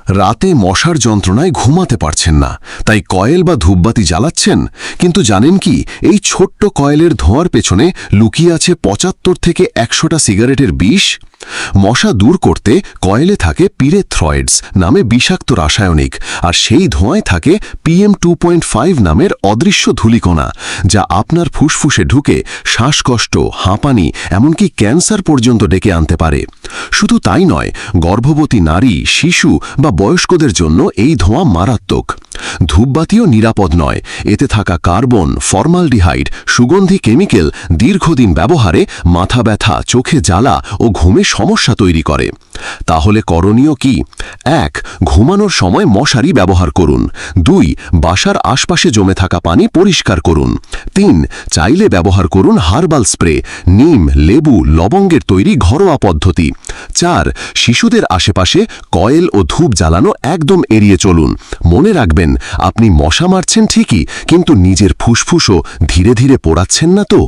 রাতে মশার যন্ত্রণায় ঘুমাতে পারছেন না, তাই কয়েল বা ধূপবাতি জ্বালাচ্ছেন। কিন্তু জানেন কি, এই ছোট্ট কয়েলের ধোঁয়ার পেছনে লুকিয়ে আছে ৭৫ থেকে ১০০টা সিগারেটের বিষ। মশা দূর করতে কয়েলে থাকে পিরেথ্রয়েডস নামে বিষাক্ত রাসায়নিক, আর সেই ধোঁয়ায় থাকে PM2.5 নামের অদৃশ্য ধূলিকণা, যা আপনার ফুসফুসে ঢুকে শ্বাসকষ্ট, হাঁপানি, এমনকি ক্যান্সার পর্যন্ত ডেকে আনতে পারে। শুধু তাই নয়, গর্ভবতী নারী, শিশু বা বয়স্কদের জন্য এই ধোঁয়া মারাত্মক। ধূপবাতিও নিরাপদ নয়। এতে থাকা কার্বন, ফরমালডিহাইড, সুগন্ধি কেমিক্যাল দীর্ঘদিন ব্যবহারে মাথা ব্যথা, চোখে জ্বালা ও ঘুমে সমস্যা তৈরি করে। তাহলে করণীয় কি? ১. ঘুমানোর সময় মশারি ব্যবহার করুন। ২. বাসার আশপাশে জমে থাকা পানি পরিষ্কার করুন। ৩. চাইলে ব্যবহার করুন হার্বাল স্প্রে, নিম, লেবু, লবঙ্গের তৈরি ঘরোয়া পদ্ধতি। ৪. শিশুদের আশেপাশে কয়েল ও ধূপ জ্বালানো একদম এড়িয়ে চলুন। মনে রাখবেন, আপনি মশা মারছেন ঠিকই, কিন্তু নিজের ফুসফুসও ধীরে ধীরে পোড়াচ্ছেন না তো।